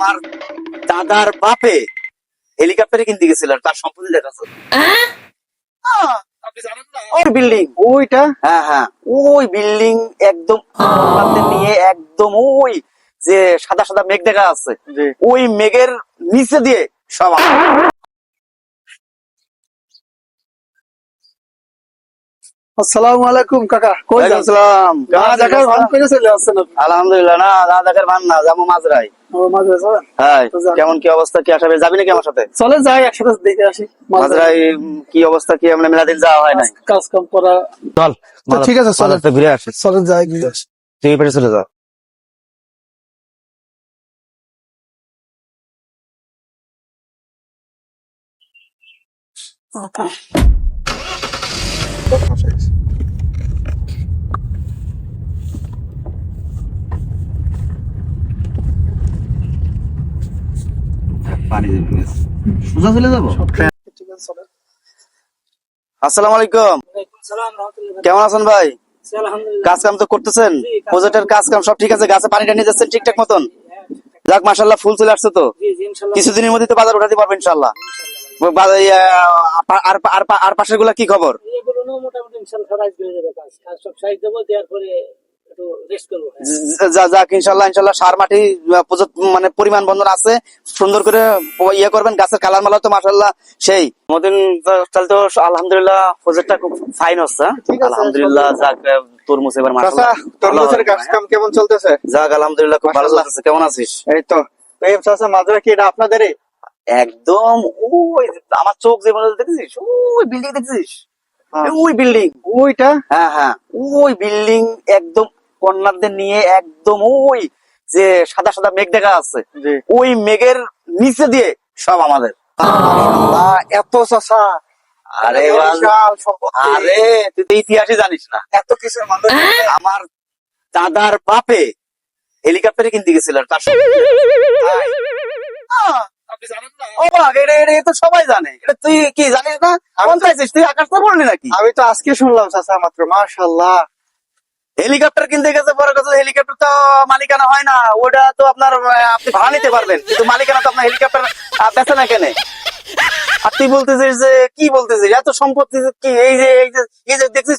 আমার দাদার বাপে হেলিকপ্টারে কিনতে গেছিল, তার সম্পত্তি দেখাচ্ছে। আপনি জানেন না ওই বিল্ডিং, ওইটা হ্যাঁ হ্যাঁ ওই বিল্ডিং একদম নিয়ে একদম ওই যে সাদা সাদা মেঘ দেখা আছে, জি। ওই মেঘের নিচে দিয়ে সব আমার। আসসালামু আলাইকুম কাকা, কই যান? সালাম, দাদা দেখার ভান করে চলে আসছেন আপনি? আলহামদুলিল্লাহ। না দাদা দেখার ভান না, যাবো মাঝরাই। ও মাঝে যাবেন? হ্যাঁ, তো যান। কেমন কি অবস্থা, কি আসাবে যাবি নাকি আমার সাথে? চলে যাই একসাথে দেখে আসি। মাঝরাই কি অবস্থা, কি আমরা মেলাদিন যাওয়া হয় নাই। কাজ কাম করা। চল তো ঠিক আছে, চলেন। মাঝরাতে ঘুরে আসি। চলে যাই ঘুরে আসি। তুই এই পাশে চলে যা। সোজা চলে যাবো। ঠিক আছে, চলেন। আসসালামু আলাইকুম, কেমন আছেন ভাই? কাজ কাম তো করতেছেন, প্রজেক্টের কাজ কাম সব ঠিক আছে? গাছে পানি টানি যাচ্ছেন ঠিকঠাক মতন? যাক মাশাআল্লাহ, ফুল চলে আসছে তো, কিছুদিনের মধ্যে তো বাজার উঠাতে পারবেন ইনশাআল্লাহ। আর পাশের গুলা কি খবর? যাক ইনশাআল্লাহ ইনশাআল্লাহ সার মাটি মানে পরিমাণ বন্ধন আছে, সুন্দর করে ইয়ে করবেন। গাছের কালার মালা তো মাশাআল্লাহ সেই মদিন। তাহলে তো আলহামদুলিল্লাহ প্রজেক্টটা খুব ফাইন হচ্ছে। ঠিক আছে, আলহামদুলিল্লাহ। যাক তরমুজ এবার মাশাআল্লাহ তরমুজের কাজ কাম কেমন চলতেছে? যাক আলহামদুলিল্লাহ খুব ভালো মাশাআল্লাহ। লাগছে। কেমন আছিস? এই তো এই চাচা মাঝরা কি এটা আপনাদেরই? একদম ওই আমার চোখ যে বলে দেখেছিস, ওই বিল্ডিং দেখেছিস, ওই বিল্ডিং। ওইটা হ্যাঁ হ্যাঁ ওই বিল্ডিং একদম কর্নারদের নিয়ে একদম ওই যে সাদা সাদা মেঘ দেখা আছে, জি। ওই মেঘের নিচে দিয়ে সব আমাদের। মাশাআল্লাহ, এত চাচা। আরে বিশাল সম্পত্তি। আরে তুই তো ইতিহাসই জানিস না। এত কিছুর মানুষ। আমার দাদার বাপে হেলিকপ্টারে কিনতে গেছিল, তার অবাক। এটা তো সবাই জানে, এটা তুই কি জানিস না? কোন চাইছিস তুই? আকাশটা পড়লি নাকি? আমি তো আজকে শুনলাম চাচা মাত্র। মাশাআল্লাহ। হেলিকপ্টার কিনতে গেছে, বড় কথা। হেলিকপ্টার তো মালিকানা হয় না, ওটা তো আপনার আপনি ভাড়া নিতে পারবেন, কিন্তু মালিকানা তো আপনার হেলিকপ্টার বেচে না কেনে। আর তুই বলতেছিস যে কি বলতেছিস এত সম্পত্তি কি? এই যে দেখছিস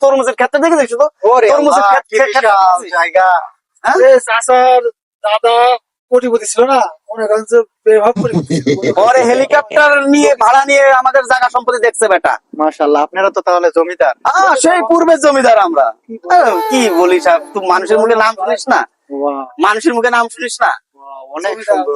তরমুজের ক্ষেত্রে দেখেছিস শুধু ওরে তরমুজের আল্লাহ, কি ক্ষেত্রে বিশাল জায়গা। হ্যাঁ? এ চাচার দাদা কোটিপতি ছিল না, মনে করেন যে বেভাব কোটিপতি। পরে হেলিকপ্টার নিয়ে ভাড়া নিয়ে আমাদের জায়গা সম্পত্তি দেখছে বেটা। মাশাআল্লাহ, আপনারা তো তাহলে জমিদার। সেই পূর্বের জমিদার আমরা। কি বলিস, তুই মানুষের মুখে নাম শুনিস না? বাহ, মানুষের মুখে নাম শুনিস না? অনেক সুন্দর।